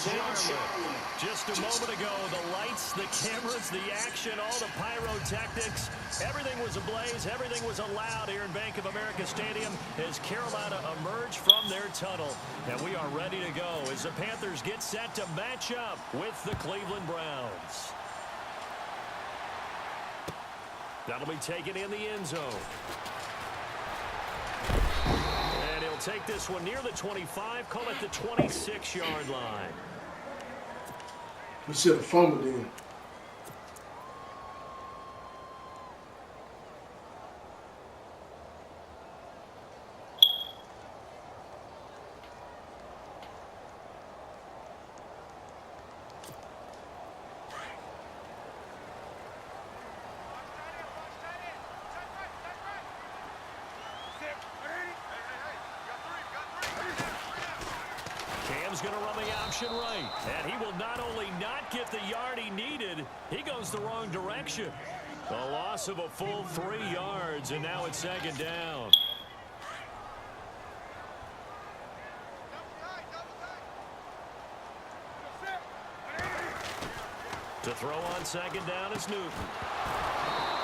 Charlotte. Just a moment ago, the lights, the cameras, the action, all the pyrotechnics, everything was ablaze, everything was allowed here in Bank of America Stadium as Carolina emerged from their tunnel. And we are ready to go as the Panthers get set to match up with the Cleveland Browns. That'll be taken in the end zone. And he'll take this one near the 25, call it the 26-yard line. We should have fumbled in. Cam's going to run the option right. And he will not only not get the yard he needed, he goes the wrong direction. A loss of a full 3 yards, and now it's second down. To throw on second down is Newton.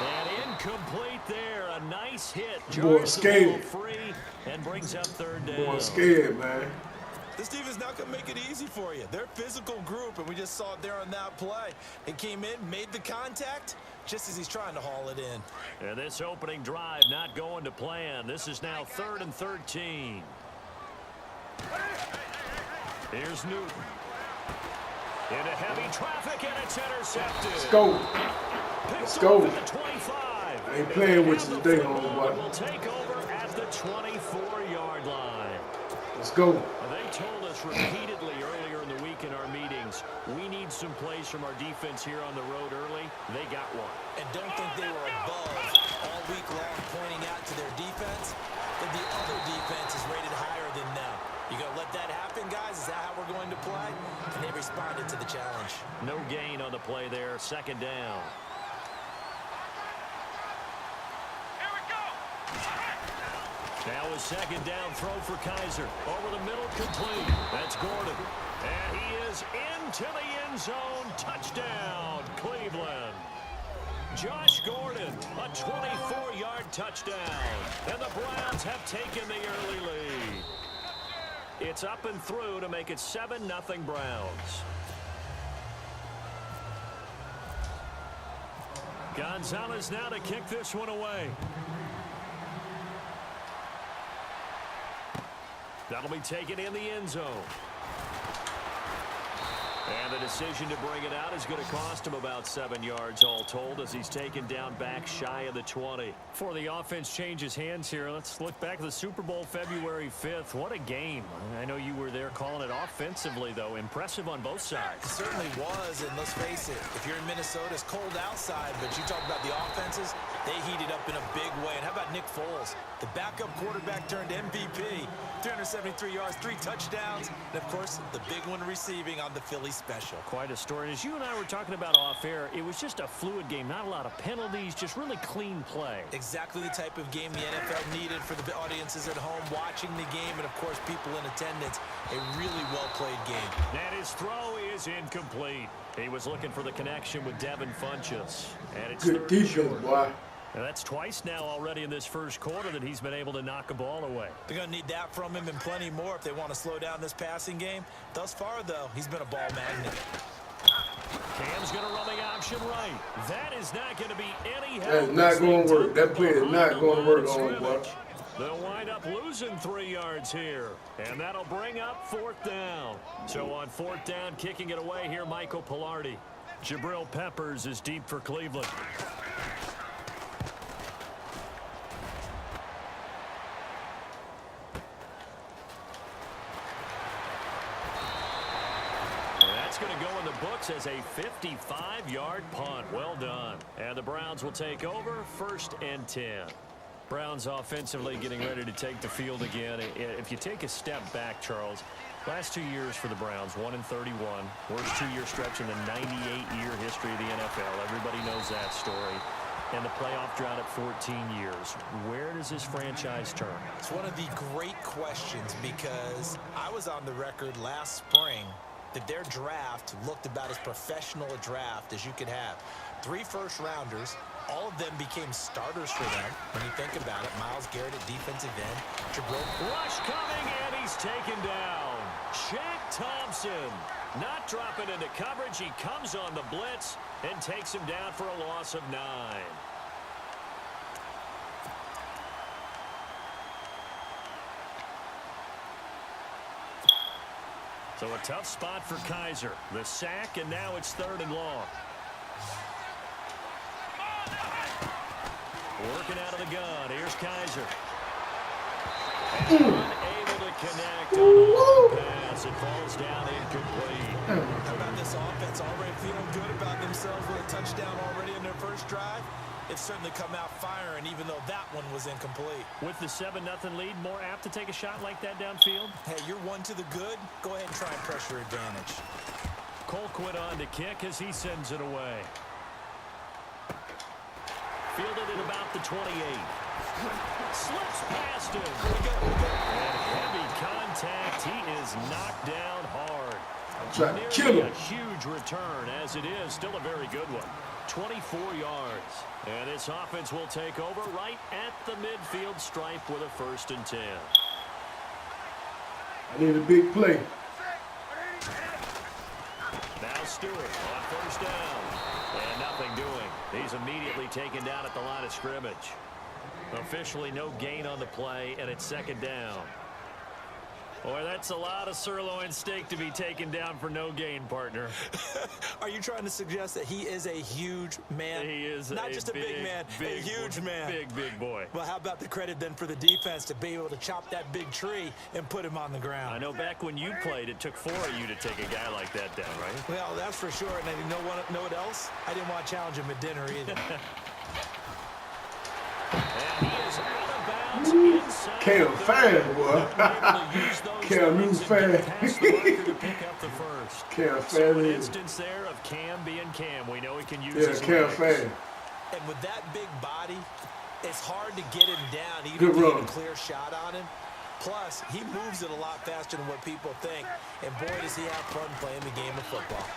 And incomplete there. A nice hit. Boy, scared. Free and brings up third down. Boy, scared, man. This team is not going to make it easy for you. They're a physical group, and we just saw it there on that play. It came in, made the contact, just as he's trying to haul it in. And this opening drive not going to plan. This is now 3rd and 13. Here's Newton. Into heavy traffic, and it's intercepted. Let's go. Let's go. I ain't playing with you today, homeboy. Will take over at the 24-yard line. Let's go. They told us repeatedly earlier in the week in our meetings, we need some plays from our defense here on the road early. They got one. And don't think they were above all week long pointing out to their defense, that the other defense is rated higher than them. You going to let that happen, guys? Is that how we're going to play? And they responded to the challenge. No gain on the play there. Second down. Now a second down throw for Kaiser. Over the middle, complete. That's Gordon. And he is into the end zone. Touchdown, Cleveland. Josh Gordon, a 24-yard touchdown. And the Browns have taken the early lead. It's up and through to make it 7-0 Browns. Gonzalez now to kick this one away. That'll be taken in the end zone. And the decision to bring it out is going to cost him about 7 yards all told as he's taken down back shy of the 20. Before the offense changes hands here, let's look back at the Super Bowl February 5th. What a game. I know you were there calling it offensively, though. Impressive on both sides. It certainly was, and let's face it, if you're in Minnesota, it's cold outside, but you talk about the offenses, they heated up in a big way. And how about Nick Foles? The backup quarterback turned MVP. 373 yards, 3 touchdowns, and, of course, the big one receiving on the Philly special. Quite a story. And as you and I were talking about off air, it was just a fluid game. Not a lot of penalties, just really clean play. Exactly the type of game the NFL needed for the audiences at home watching the game and, of course, people in attendance. A really well-played game. And his throw is incomplete. He was looking for the connection with Devin Funchess. And it's good defense, boy. And that's twice now already in this first quarter that he's been able to knock a ball away. They're going to need that from him and plenty more if they want to slow down this passing game. Thus far, though, he's been a ball magnet. Cam's going to run the option right. That is not going to be any help. That is not going to work. That play is not going to work on him, boy. They'll wind up losing 3 yards here. And that'll bring up 4th down. So on 4th down, kicking it away here, Michael Pilardi. Jabril Peppers is deep for Cleveland. Going to go in the books as a 55-yard punt. Well done. And the Browns will take over 1st and 10. Browns offensively getting ready to take the field again. If you take a step back, Charles, last 2 years for the Browns, 1-31. Worst 2-year stretch in the 98-year history of the NFL. Everybody knows that story. And the playoff drought at 14 years. Where does this franchise turn? It's one of the great questions because I was on the record last spring that their draft looked about as professional a draft as you could have. 3 first-rounders. All of them became starters for them. When you think about it, Myles Garrett at defensive end. Rush coming, and he's taken down. Shaq Thompson not dropping into coverage. He comes on the blitz and takes him down for a loss of 9. So a tough spot for Kaiser. The sack, and now it's 3rd and long. Working out of the gun. Here's Kaiser. Unable to connect on the pass. It falls down incomplete. How about this offense already feeling good about themselves with a touchdown already in their first drive? It's certainly come out firing, even though that one was incomplete. With the 7-0 lead, more apt to take a shot like that downfield? Hey, you're one to the good. Go ahead and try and pressure advantage. Colquitt on to kick as he sends it away. Fielded at about the 28. Slips past him. And heavy contact. He is knocked down hard. Trying to kill him. A huge return, as it is. Still a very good one. 24 yards. And this offense will take over right at the midfield stripe with a 1st and 10. I need a big play. Now Stewart on 1st down. And nothing doing. He's immediately taken down at the line of scrimmage. Officially no gain on the play, and it's 2nd down. Boy, that's a lot of sirloin steak to be taken down for no gain, partner. Are you trying to suggest that he is a huge man? He is not just a big man, a huge man. Big boy. Well, how about the credit then for the defense to be able to chop that big tree and put him on the ground? I know back when you played, it took 4 of you to take a guy like that down, right? Well, that's for sure. And you know what else? I didn't want to challenge him at dinner either. And he is out of bounds inside. Cam fan, boy. Cam Newton fan. Cam fan. So an instance there of Cam being Cam. We know he can use his Cam legs. fan. And with that big body, it's hard to get him down, even Good if you run. get a clear shot on him. Plus, he moves it a lot faster than what people think. And boy, does he have fun playing the game of football.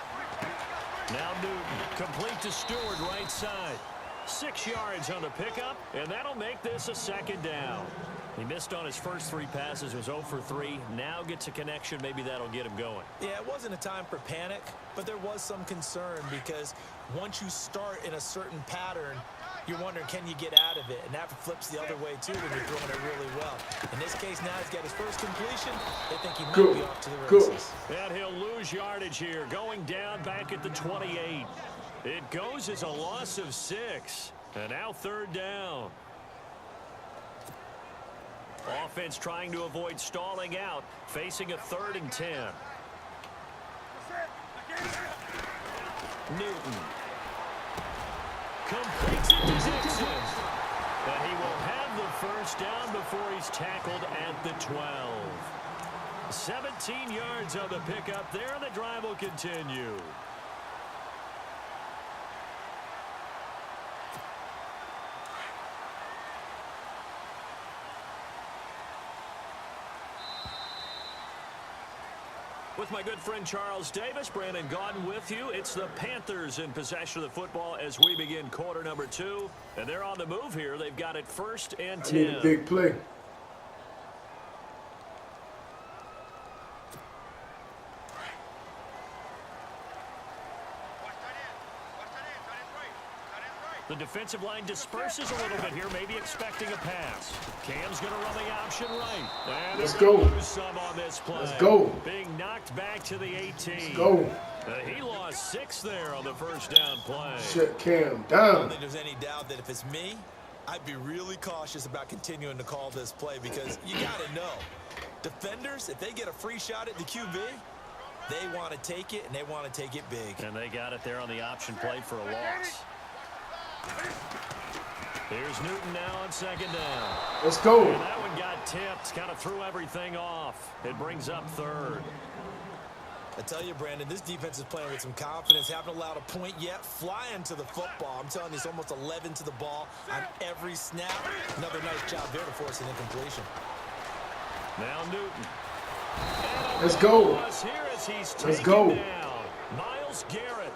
Now Newton, complete to Stewart, right side. 6 yards on the pickup, and that'll make this a 2nd down. He missed on his first 3 passes, was 0 for 3. Now gets a connection. Maybe that'll get him going. Yeah, it wasn't a time for panic, but there was some concern because once you start in a certain pattern, you're wondering, can you get out of it? And that flips the other way, too, when you're throwing it really well. In this case, now he's got his first completion. They think he might be off to the races. And he'll lose yardage here, going down back at the 28. It goes as a loss of 6. And now 3rd down. Offense trying to avoid stalling out, facing a 3rd and 10. Newton. Completes it to Dixon. And he will have the 1st down before he's tackled at the 12. 17 yards on the pickup there, and the drive will continue. With my good friend Charles Davis, Brandon Gaudin with you. It's the Panthers in possession of the football as we begin quarter number 2. And they're on the move here. They've got it 1st and 10. I need a big play. The defensive line disperses a little bit here, maybe expecting a pass. Cam's going to run the option right. And Let's go. Lose some on this play. Let's go. Being knocked back to the 18. Let's go. He lost 6 there on the 1st down play. Shut Cam I down. don't think there's any doubt that if it's me, I'd be really cautious about continuing to call this play because you got to know, defenders, if they get a free shot at the QB, they want to take it, and they want to take it big. And they got it there on the option play for a loss. Here's Newton now on 2nd down. Let's go. And that one got tipped, kind of threw everything off. It brings up 3rd. I tell you, Brandon, this defense is playing with some confidence. Haven't allowed a point yet. Flying to the football. I'm telling you, it's almost 11 to the ball on every snap. Another nice job there to force an incompletion. Now Newton. Let's go. Let's go. Myles Garrett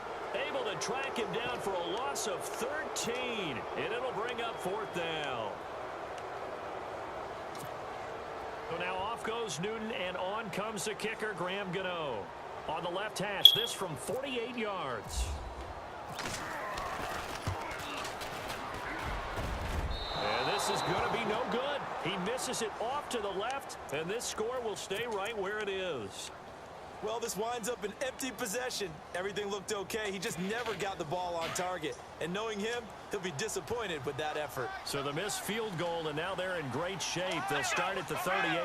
able to track him down for a loss of 13, and it'll bring up 4th down. So now off goes Newton, and on comes the kicker, Graham Gano. On the left hash, this from 48 yards. And this is going to be no good. He misses it off to the left, and this score will stay right where it is. Well, this winds up an empty possession. Everything looked okay. He just never got the ball on target. And knowing him, he'll be disappointed with that effort. So the missed field goal, and now they're in great shape. They'll start at the 38.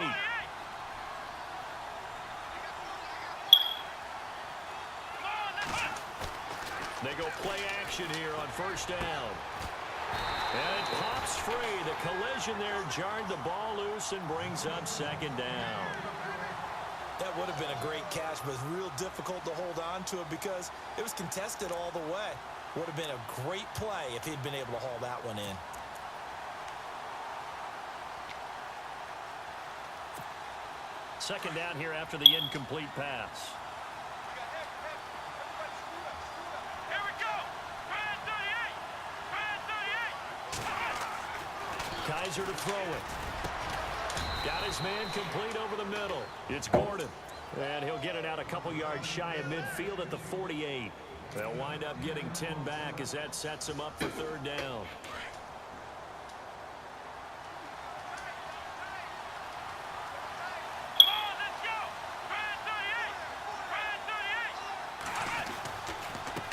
They go play action here on 1st down. And it pops free. The collision there jarred the ball loose and brings up 2nd down. That would have been a great catch, but it's real difficult to hold on to it because it was contested all the way. Would have been a great play if he'd been able to haul that one in. Second down here after the incomplete pass. Here we go. Kaiser to throw it. Got his man complete over the middle. It's Gordon. And he'll get it out a couple yards shy of midfield at the 48. They'll wind up getting 10 back as that sets him up for 3rd down.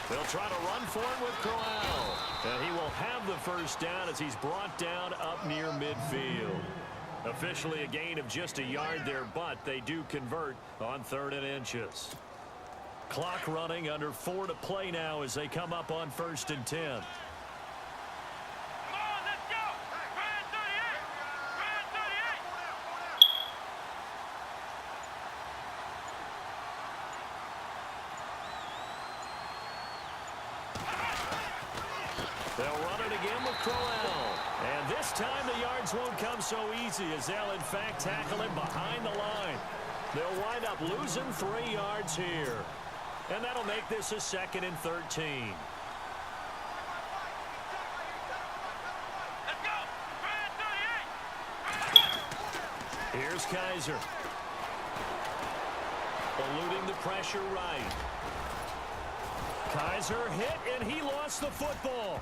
They'll try to run for it with Corral. And he will have the 1st down as he's brought down up near midfield. Officially a gain of just a yard there, but they do convert on 3rd and inches. Clock running, under 4 to play now as they come up on 1st and 10. They'll run it again with Corral. And this time the yards won't come so easy as they'll in fact tackle him behind the line. They'll wind up losing 3 yards here. And that'll make this a 2nd and 13. Here's Kaiser. Eluding the pressure right. Kaiser hit, and he lost the football.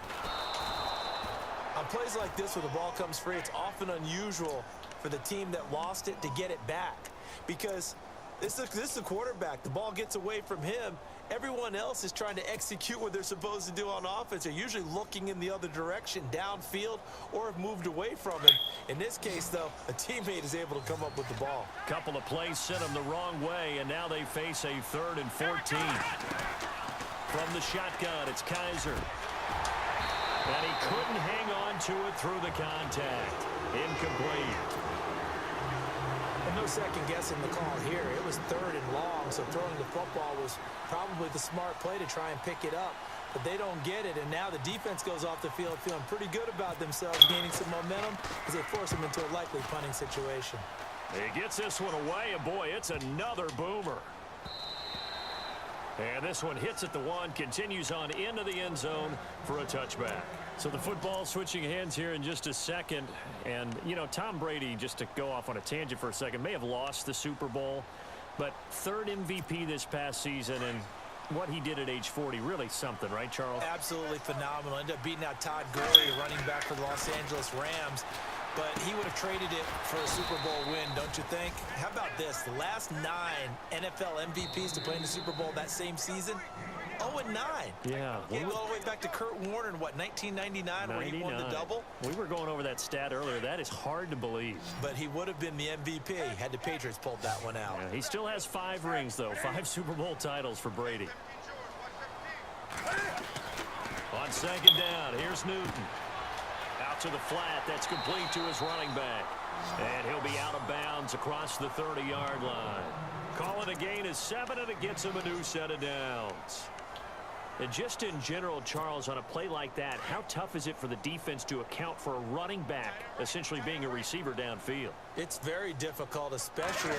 On plays like this where the ball comes free, it's often unusual for the team that lost it to get it back. Because this is the quarterback. The ball gets away from him. Everyone else is trying to execute what they're supposed to do on offense. They're usually looking in the other direction, downfield, or have moved away from him. In this case, though, a teammate is able to come up with the ball. Couple of plays sent them the wrong way, and now they face a 3rd and 14. From the shotgun, it's Kaiser. And he couldn't hang on to it through the contact. Incomplete. And no second guessing the call here. It was 3rd and long, so throwing the football was probably the smart play to try and pick it up. But they don't get it, and now the defense goes off the field feeling pretty good about themselves, gaining some momentum as they force them into a likely punting situation. He gets this one away, and boy, it's another boomer. And this one hits at the 1, continues on into the end zone for a touchback. So the football switching hands here in just a second. And, you know, Tom Brady, just to go off on a tangent for a second, may have lost the Super Bowl, but 3rd MVP this past season, and what he did at age 40, really something, right, Charles? Absolutely phenomenal. Ended up beating out Todd Gurley, running back for the Los Angeles Rams. But he would have traded it for a Super Bowl win, don't you think? How about this? The last 9 NFL MVPs to play in the Super Bowl that same season, 0-9. Yeah. He all the way back to Kurt Warner in, what, 1999, where he won the double? We were going over that stat earlier. That is hard to believe. But he would have been the MVP had the Patriots pulled that one out. Yeah, he still has 5 rings, though. 5 Super Bowl titles for Brady. On 2nd down, here's Newton. Out to the flat. That's complete to his running back. And he'll be out of bounds across the 30-yard line. Call it a gain of 7, and it gets him a new set of downs. And just in general, Charles, on a play like that, how tough is it for the defense to account for a running back essentially being a receiver downfield? It's very difficult, especially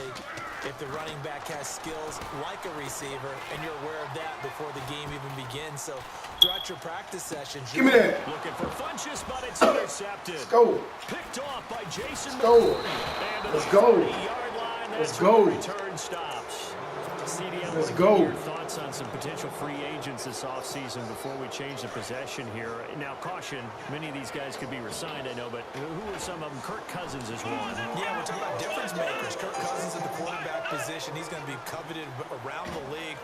if the running back has skills like a receiver, and you're aware of that before the game even begins. So throughout your practice sessions, give me that. Looking for Funchess, but it's intercepted. Let's go. Picked off by Jason. Let's go. And Let's go. Line, Let's go. Return stops. CD, I Let's want to go. get your thoughts on some potential free agents this offseason before we change the possession here. Now, caution, many of these guys could be re-signed, I know, but who are some of them? Kirk Cousins is one. Yeah, we're talking about difference makers. Kirk Cousins in the quarterback position. He's going to be coveted around the league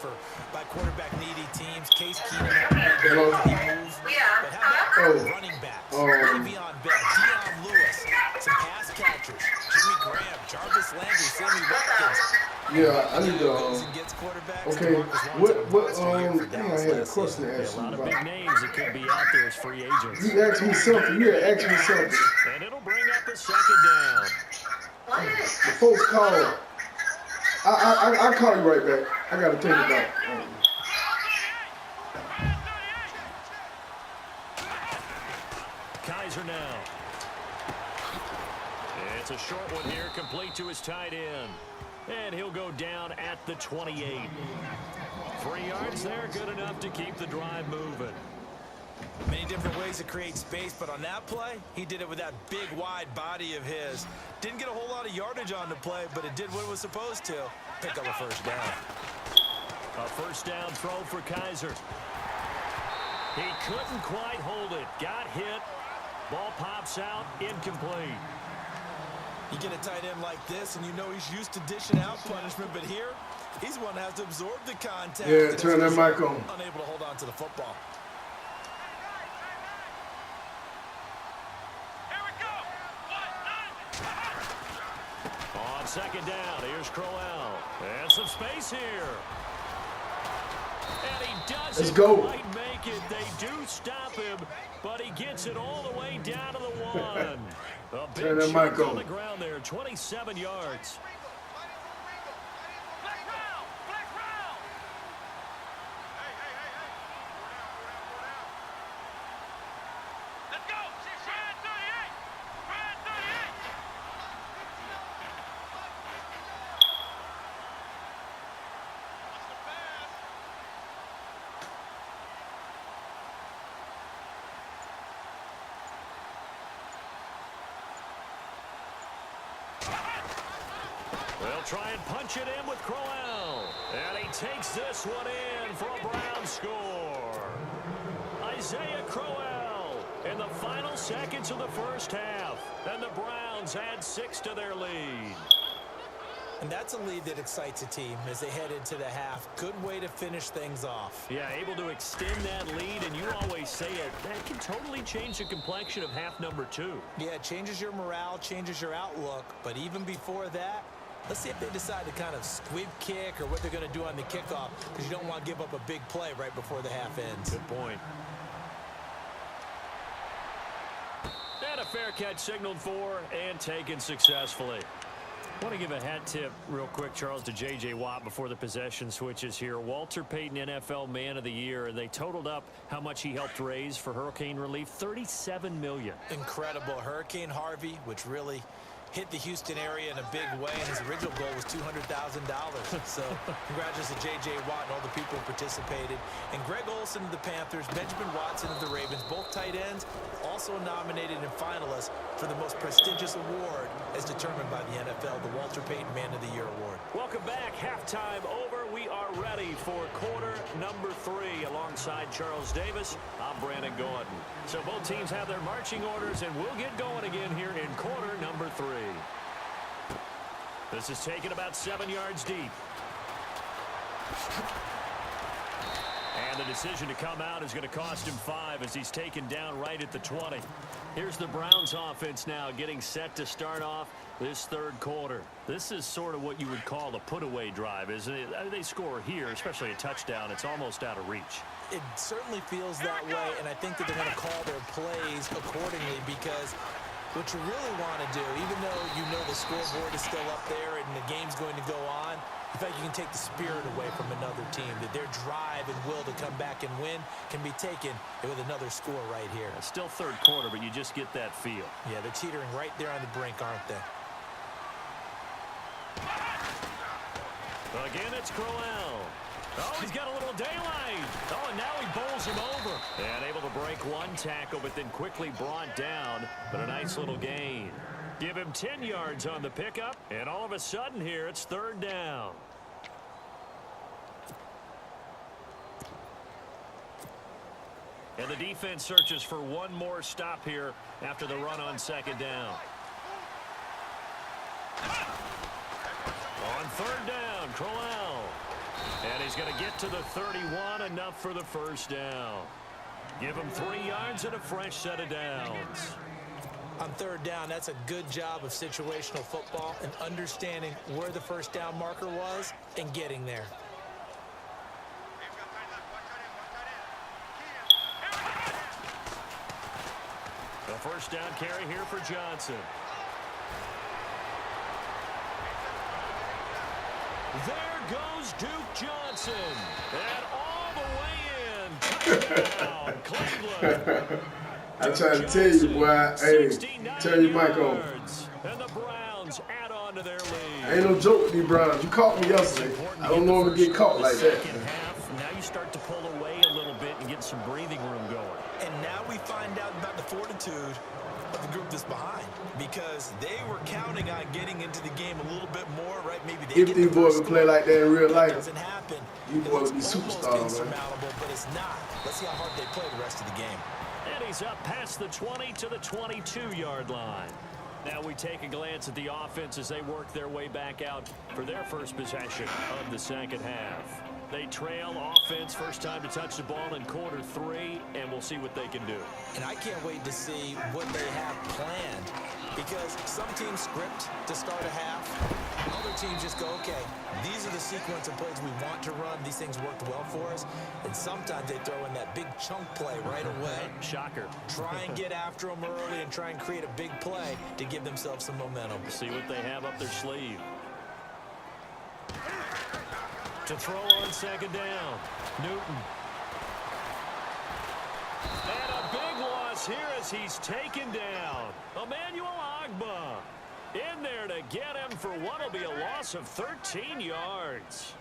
by quarterback-needy teams. Case Keenum had a big move. But how about running backs? Le'Veon Bell, Dion Lewis, some pass catchers. Jimmy Graham, Jarvis Landry, Sammy Watkins. Yeah, I need to. Okay, I had a question to ask A lot you of about. big names that could be out there as free agents. You asked me something. You had asked me something. And it'll bring up a second down. The folks called. I'll call you right back. I gotta take it back. Kaiser now. It's a short one here, complete to his tight end. And he'll go down at the 28. 3 yards there, good enough to keep the drive moving. Many different ways to create space, but on that play, he did it with that big, wide body of his. Didn't get a whole lot of yardage on the play, but it did what it was supposed to. Pick up a first down. A first down throw for Kaiser. He couldn't quite hold it. Got hit. Ball pops out, incomplete. You get a tight end like this, and you know he's used to dishing out punishment, but here, he's the one that has to absorb the contact. Yeah, turn that mic on. Unable to hold on to the football. Here we go. On second down, here's Crowell. And some space here. And he doesn't Let's go. quite make it. They do stop him, but he gets it all the way down to the 1. A big Turn that mic chunk on on. the ground there, 27 yards. Black round. Black round. Hey. Four down. Let's go. Brad 38. Brad 38. What's the pass? They'll try and punch it in with Crowell. And he takes this one in for a Browns score. Isaiah Crowell in the final seconds of the first half. And the Browns add 6 to their lead. And that's a lead that excites a team as they head into the half. Good way to finish things off. Yeah, able to extend that lead, and you always say it, that can totally change the complexion of half number 2. Yeah, it changes your morale, changes your outlook. But even before that, let's see if they decide to kind of squib kick or what they're going to do on the kickoff, because you don't want to give up a big play right before the half ends. Good point. And a fair catch signaled for and taken successfully. I want to give a hat tip real quick, Charles, to J.J. Watt before the possession switches here. Walter Payton, NFL Man of the Year, and they totaled up how much he helped raise for hurricane relief, $37 million. Incredible. Hurricane Harvey, which really hit the Houston area in a big way, and his original goal was $200,000. So congratulations to J.J. Watt and all the people who participated. And Greg Olsen of the Panthers, Benjamin Watson of the Ravens, both tight ends, also nominated and finalists for the most prestigious award as determined by the NFL, the Walter Payton Man of the Year Award. Welcome back. Halftime over. We are ready for quarter number 3. Alongside Charles Davis, I'm Brandon Gordon. So both teams have their marching orders, and we'll get going again here in quarter number 3. This is taken about 7 yards deep. And the decision to come out is going to cost him 5 as he's taken down right at the 20. Here's the Browns offense now getting set to start off this third quarter. This is sort of what you would call a put-away drive, isn't it? They score here, especially a touchdown. It's almost out of reach. It certainly feels that way, and I think that they're going to call their plays accordingly, because what you really want to do, even though you know the scoreboard is still up there and the game's going to go on, I feel like you can take the spirit away from another team, that their drive and will to come back and win can be taken with another score right here. It's still third quarter, but you just get that feel. Yeah, they're teetering right there on the brink, aren't they? Again, it's Crowell. Oh, he's got a little daylight. Oh, and now he bowls him over. And able to break one tackle, but then quickly brought down. But a nice little gain. Give him 10 yards on the pickup. And all of a sudden here, it's third down. And the defense searches for one more stop here after the run on second down. On third down, Crowell. And he's going to get to the 31, enough for the first down. Give him 3 yards and a fresh set of downs. On third down, that's a good job of situational football and understanding where the first down marker was and getting there. The first down carry here for Johnson. There goes Duke Johnson. And all the way in. Touchdown, Cleveland. I try to tell you, boy. Hey, turn your mic on. And the Browns add on to their lead. Ain't no joke with these Browns. You caught me yesterday. I don't normally get caught like that. Second half, now you start to pull away a little bit and get some breathing room going. And now we find out about the fortitude of the group that's behind, because they were counting on getting into the game a little bit more, right? Maybe they If these boys would play like that in real life, doesn't happen. you boys would be It's almost superstars, man. insurmountable, but it's not. Let's see how hard they play the rest of the game. And he's up past the 20 to the 22-yard line. Now we take a glance at the offense as they work their way back out for their first possession of the second half. They trail offense, first time to touch the ball in quarter 3, and we'll see what they can do. And I can't wait to see what they have planned, because some teams script to start a half. Other teams just go, okay, these are the sequence of plays we want to run. These things worked well for us. And sometimes they throw in that big chunk play right away. Shocker. Try and get after them early and try and create a big play to give themselves some momentum. See what they have up their sleeve. To throw on second down, Newton. And a big loss here as he's taken down. Emmanuel Ogbah in there to get him for what will be a loss of 13 yards.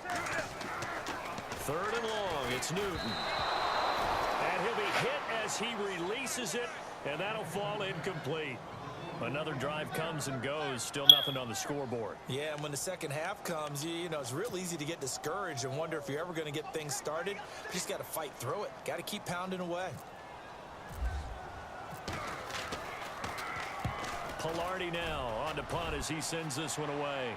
Third and long, it's Newton. And he'll be hit as he releases it, and that'll fall incomplete. Another drive comes and goes, still nothing on the scoreboard. Yeah, and when the second half comes, you know, it's real easy to get discouraged and wonder if you're ever going to get things started. You just got to fight through it. Got to keep pounding away. Pilardi now on to punt as he sends this one away.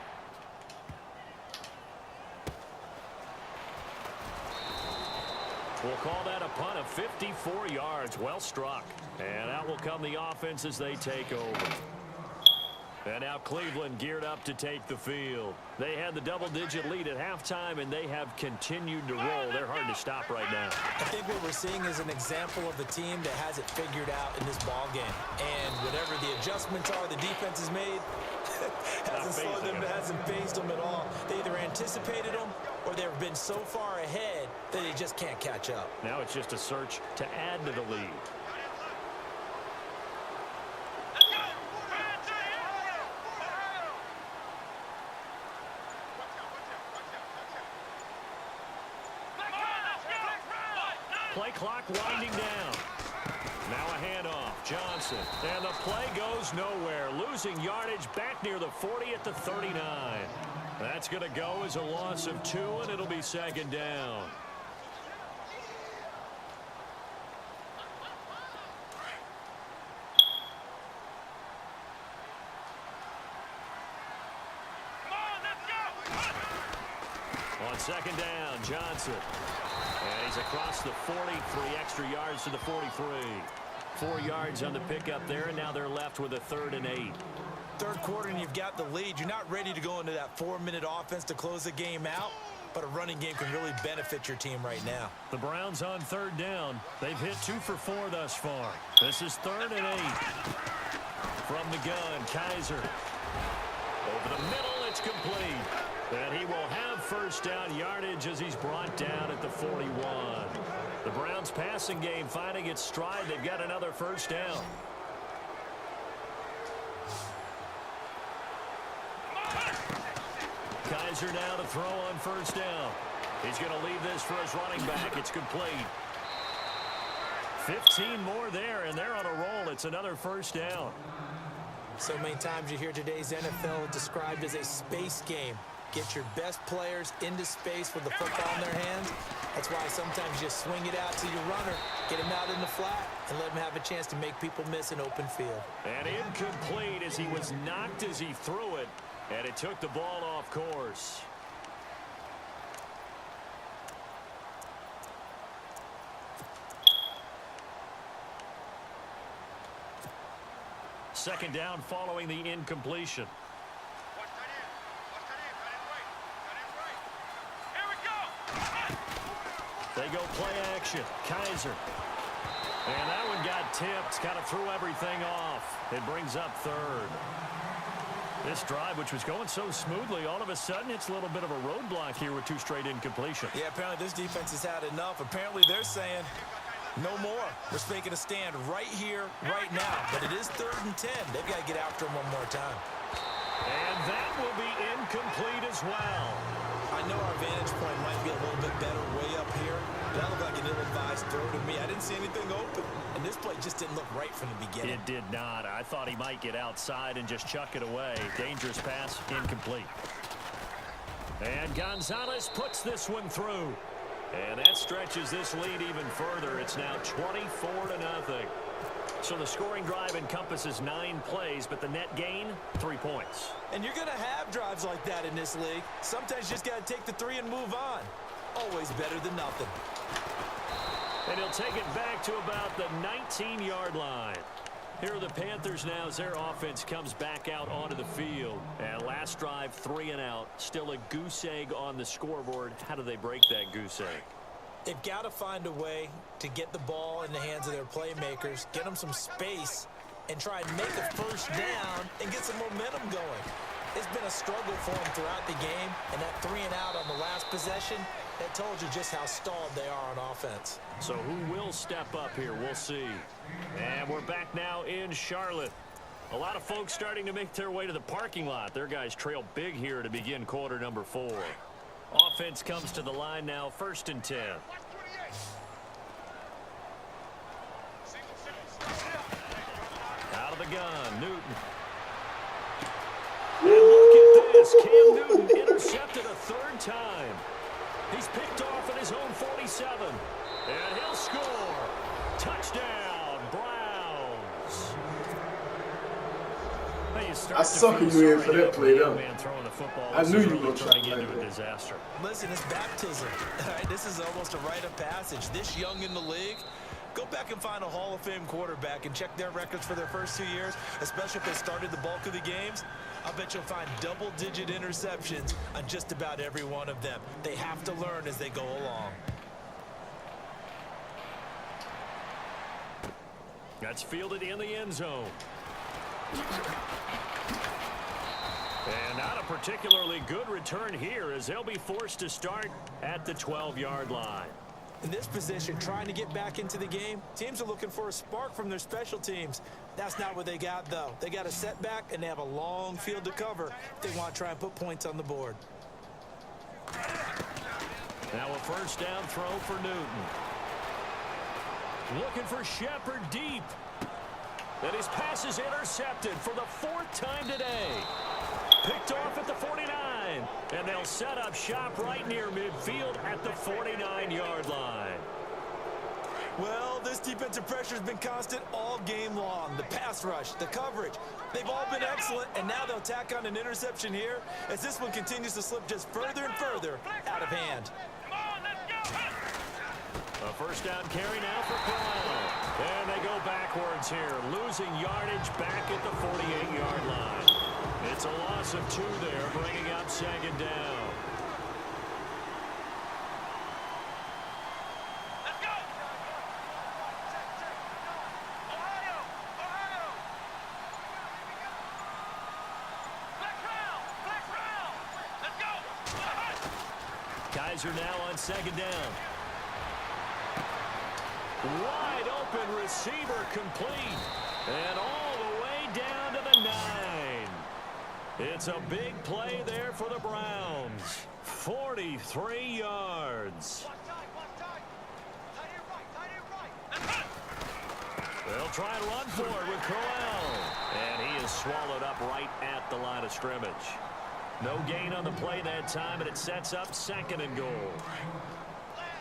We'll call that a punt of 54 yards. Well struck. And out will come the offense as they take over. And now Cleveland geared up to take the field. They had the double-digit lead at halftime, and they have continued to roll. They're hard to stop right now. I think what we're seeing is an example of the team that has it figured out in this ball game. And whatever the adjustments are the defense has made, hasn't slowed them, hasn't phased them at all. They either anticipated them or they've been so far ahead that they just can't catch up. Now it's just a search to add to the lead. Play clock winding down. Now a handoff. Johnson. And the play goes nowhere. Losing yardage back near the 40 at the 39. That's going to go as a loss of 2, and it'll be second down. On second down, Johnson. And he's across the 40, 3 extra yards to the 43. 4 yards on the pickup there, and now they're left with a 3rd and 8. Third quarter and you've got the lead. You're not ready to go into that 4-minute offense to close the game out, but a running game can really benefit your team right now. The Browns on third down. They've hit 2 for 4 thus far. This is 3rd and 8. From the gun, Kaiser. Over the middle, it's complete. And he will have first down yardage as he's brought down at the 41. The Browns passing game finding its stride. They've got another first down. Kaiser now to throw on first down. He's going to leave this for his running back. It's complete. 15 more there, and they're on a roll. It's another first down. So many times you hear today's NFL described as a space game. Get your best players into space with the football in their hands. That's why sometimes you swing it out to your runner, get him out in the flat, and let him have a chance to make people miss an open field. And incomplete as he was knocked as he threw it, and it took the ball off course. Second down following the incompletion. They go play action. Kaiser. And that one got tipped. Kind of threw everything off. It brings up third. This drive, which was going so smoothly, all of a sudden it's a little bit of a roadblock here with two straight incompletions. Yeah, apparently this defense has had enough. Apparently they're saying no more. We're making a stand right here, right now. But it is 3rd and 10. They've got to get after him one more time. And that will be incomplete as well. I know our vantage point might be a little bit better way up here. That looked like an ill-advised throw to me. I didn't see anything open. And this play just didn't look right from the beginning. It did not. I thought he might get outside and just chuck it away. Dangerous pass, incomplete. And Gonzalez puts this one through. And that stretches this lead even further. It's now 24-0. So the scoring drive encompasses 9 plays, but the net gain, 3 points. And you're going to have drives like that in this league. Sometimes you just got to take the 3 and move on. Always better than nothing. And he'll take it back to about the 19-yard line. Here are the Panthers now as their offense comes back out onto the field. And last drive, 3 and out. Still a goose egg on the scoreboard. How do they break that goose egg? They've got to find a way to get the ball in the hands of their playmakers, get them some space, and try and make a first down and get some momentum going. It's been a struggle for them throughout the game, and that 3 and out on the last possession, that told you just how stalled they are on offense. So who will step up here? We'll see. And we're back now in Charlotte. A lot of folks starting to make their way to the parking lot. Their guys trail big here to begin quarter number 4. Offense comes to the line now, 1st and 10. Out of the gun, Newton. And look at this. Cam Newton intercepted a 3rd time. He's picked off at his own 47. And he'll score. Touchdown, Browns. I suck you in for that play, though. I knew you were going to try to into a disaster. Listen, it's baptism. All right, this is almost a rite of passage. This young in the league, go back and find a Hall of Fame quarterback and check their records for their first 2 years, especially if they started the bulk of the games. I'll bet you'll find double-digit interceptions on just about every one of them. They have to learn as they go along. That's fielded in the end zone. And not a particularly good return here as they'll be forced to start at the 12-yard line. In this position, trying to get back into the game, teams are looking for a spark from their special teams. That's not what they got, though. They got a setback, and they have a long field to cover if they want to try and put points on the board. Now a first down throw for Newton. Looking for Shepard deep. And his pass is intercepted for the 4th time today. Picked off at the 49. And they'll set up shop right near midfield at the 49-yard line. Well, this defensive pressure has been constant all game long. The pass rush, the coverage, they've all been excellent, and now they'll tack on an interception here as this one continues to slip just further and further out of hand. A first down carry now for Brown. And they go backwards here, losing yardage back at the 48-yard line. It's a loss of 2 there, bringing up 2nd down. Let's go! Ohio! Ohio! Black crowd! Kaiser now on second down. Wide open receiver complete. And all the way down to the 9. It's a big play there for the Browns. 43 yards. They'll try and run for it with Crowell. And he is swallowed up right at the line of scrimmage. No gain on the play that time, and it sets up 2nd and goal.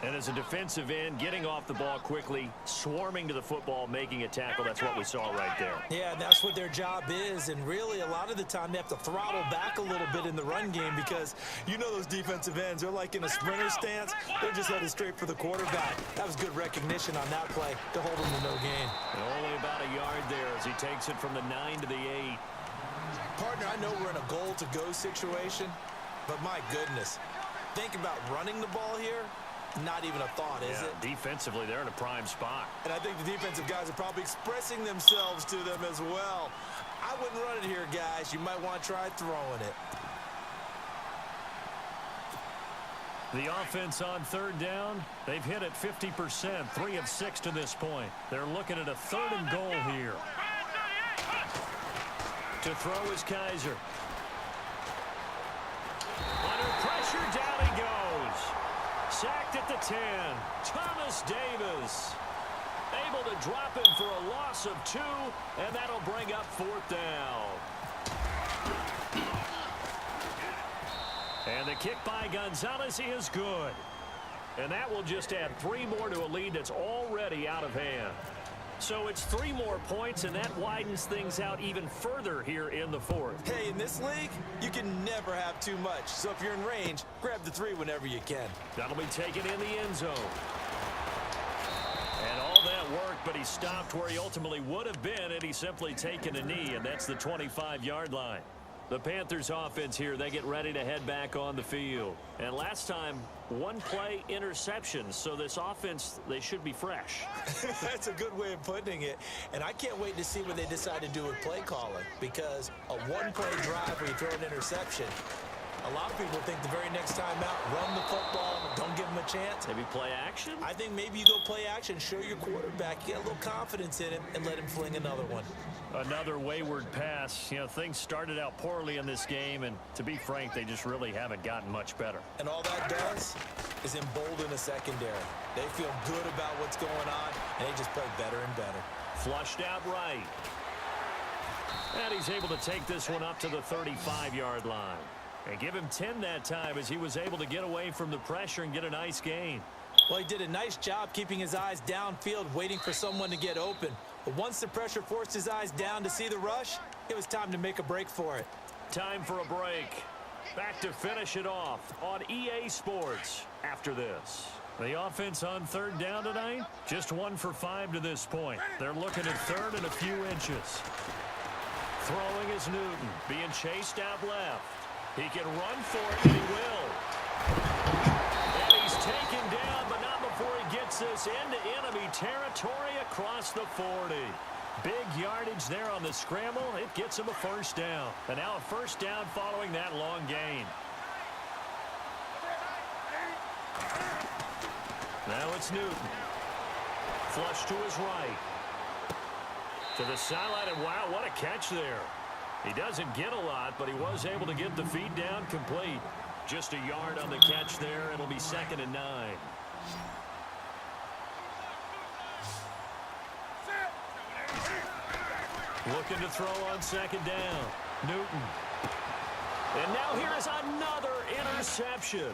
And as a defensive end, getting off the ball quickly, swarming to the football, making a tackle, that's what we saw right there. Yeah, that's what their job is. And really, a lot of the time, they have to throttle back a little bit in the run game because you know those defensive ends, they're like in a sprinter stance. They're just headed straight for the quarterback. That was good recognition on that play to hold him to no gain. And only about a yard there as he takes it from the 9 to the 8. Partner, I know we're in a goal-to-go situation, but my goodness, think about running the ball here. Not even a thought, is it? Defensively, they're in a prime spot. And I think the defensive guys are probably expressing themselves to them as well. I wouldn't run it here, guys. You might want to try throwing it. The offense on 3rd down, they've hit it 50%, 3 of 6 to this point. They're looking at a 3rd and goal here. To throw is Kaiser. Under pressure, down he goes. Sacked at the 10. Thomas Davis able to drop him for a loss of 2, and that'll bring up 4th down. And the kick by Gonzalez is good. And that will just add 3 more to a lead that's already out of hand. So it's 3 more points, and that widens things out even further here in the 4th. Hey, in this league, you can never have too much. So if you're in range, grab the 3 whenever you can. That'll be taken in the end zone. And all that worked, but he stopped where he ultimately would have been had he simply taken a knee, and that's the 25-yard line. The Panthers offense here, they get ready to head back on the field. And last time, 1 play interception. So this offense, they should be fresh. That's a good way of putting it. And I can't wait to see what they decide to do with play calling. Because a 1-play drive where you throw an interception, a lot of people think the very next time out, run the football, don't give him a chance. Maybe play action? I think maybe you go play action, show your quarterback, get a little confidence in him, and let him fling another one. Another wayward pass. You know, things started out poorly in this game, and to be frank, they just really haven't gotten much better. And all that does is embolden a secondary. They feel good about what's going on, and they just play better and better. Flushed out right. And he's able to take this one up to the 35-yard line. And give him 10 that time as he was able to get away from the pressure and get a nice gain. Well, he did a nice job keeping his eyes downfield, waiting for someone to get open. But once the pressure forced his eyes down to see the rush, it was time to make a break for it. Time for a break. Back to finish it off on EA Sports after this. The offense on 3rd down tonight, just 1 for 5 to this point. They're looking at 3rd and a few inches. Throwing is Newton, being chased out left. He can run for it, and he will. And he's taken down, but not before he gets this into enemy territory across the 40. Big yardage there on the scramble. It gets him a 1st down. And now a 1st down following that long gain. Now it's Newton. Flush to his right. To the sideline, and wow, what a catch there. He doesn't get a lot, but he was able to get the feed down complete. Just a yard on the catch there. It'll be 2nd and 9. Looking to throw on 2nd down. Newton. And now here is another interception.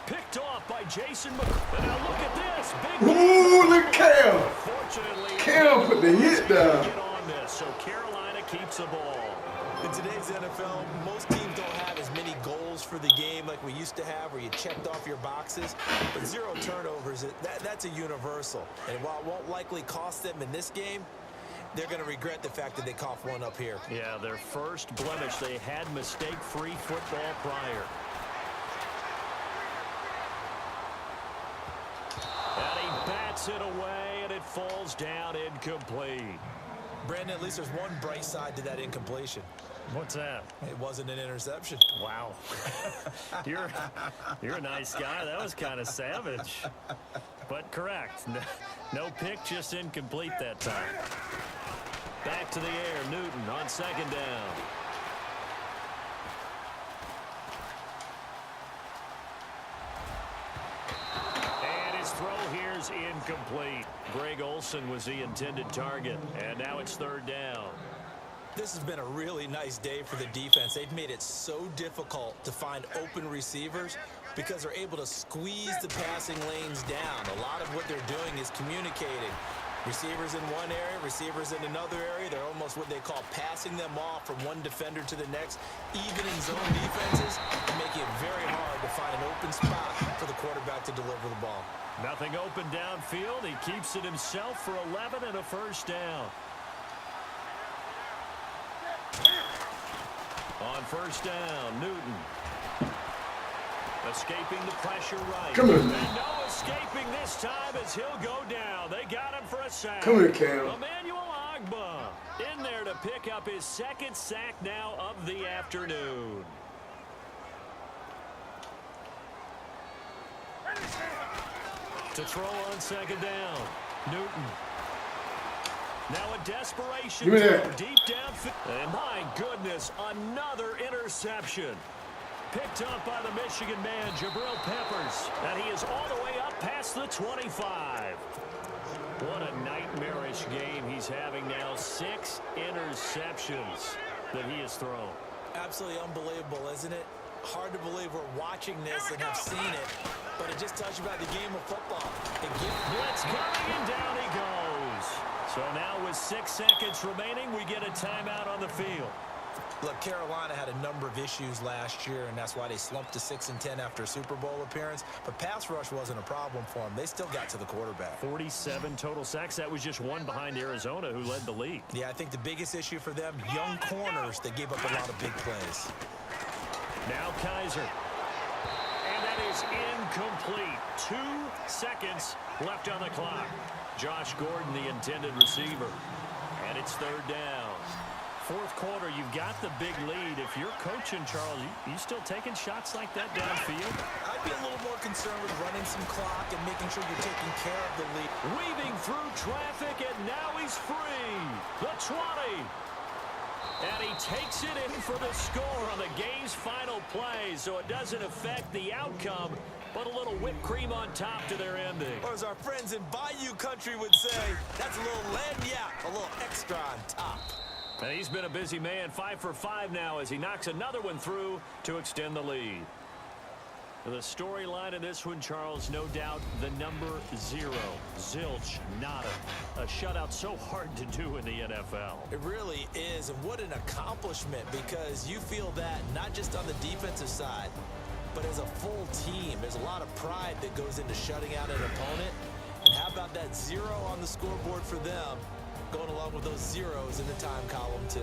Picked off by Jason McCoy. And now look at this. Big Ooh, look at Cam. Fortunately, Cam put the hit down. get on this, so Carolina keeps the ball. In today's NFL, most teams don't have as many goals for the game like we used to have, where you checked off your boxes. But 0 turnovers, that's a universal. And while it won't likely cost them in this game, they're going to regret the fact that they coughed one up here. Yeah, their first blemish. They had mistake-free football prior. And he bats it away, and it falls down incomplete. Brandon, at least there's one bright side to that incompletion. What's that? It wasn't an interception. Wow. You're a nice guy. That was kind of savage. But correct. No pick, just incomplete that time. Back to the air, Newton on second down. And his throw here's incomplete. Greg Olsen was the intended target, and now it's third down. This has been a really nice day for the defense. They've made it so difficult to find open receivers because they're able to squeeze the passing lanes down. A lot of what they're doing is communicating. Receivers in one area, receivers in another area. They're almost what they call passing them off from one defender to the next. Even in zone defenses, making it very hard to find an open spot for the quarterback to deliver the ball. Nothing open downfield. He keeps it himself for 11 and a first down. On first down, Newton. Escaping the pressure right. Come here, And man. no escaping this time as he'll go down. They got him for a sack. Come here, Cam. Emmanuel Ogbah in there to pick up his second sack now of the afternoon. To throw on second down, Newton. Now a desperation Give me throw that. deep downfield. And my goodness, another interception. Picked up by the Michigan man, Jabril Peppers. And he is all the way up past the 25. What a nightmarish game he's having now. 6 interceptions that he has thrown. Absolutely unbelievable, isn't it? Hard to believe we're watching this and have seen it, but it just tells you about the game of football. Blitz coming, and down he goes. So now with 6 seconds remaining, we get a timeout on the field. Look, Carolina had a number of issues last year, and that's why they slumped to 6-10 after a Super Bowl appearance. But pass rush wasn't a problem for them. They still got to the quarterback. 47 total sacks. That was just one behind Arizona, who led the league. Yeah, I think the biggest issue for them, young corners that gave up a lot of big plays. Now Kaiser. And that is incomplete. 2 seconds left on the clock. Josh Gordon, the intended receiver. And it's third down. Fourth quarter, you've got the big lead. If you're coaching, Charles, you still taking shots like that downfield? I'd be a little more concerned with running some clock and making sure you're taking care of the lead. Weaving through traffic, and now he's free. The 20. And he takes it in for the score on the game's final play, so it doesn't affect the outcome, but a little whipped cream on top to their ending. Or as our friends in Bayou Country would say, that's a little lagniappe, a little extra on top. And he's been a busy man, 5 for 5 now as he knocks another one through to extend the lead. The storyline in this one, Charles, no doubt the number 0, zilch, nada. A shutout so hard to do in the NFL. It really is, and what an accomplishment, because you feel that not just on the defensive side, but as a full team. There's a lot of pride that goes into shutting out an opponent. And how about that 0 on the scoreboard for them, going along with those zeros in the time column too.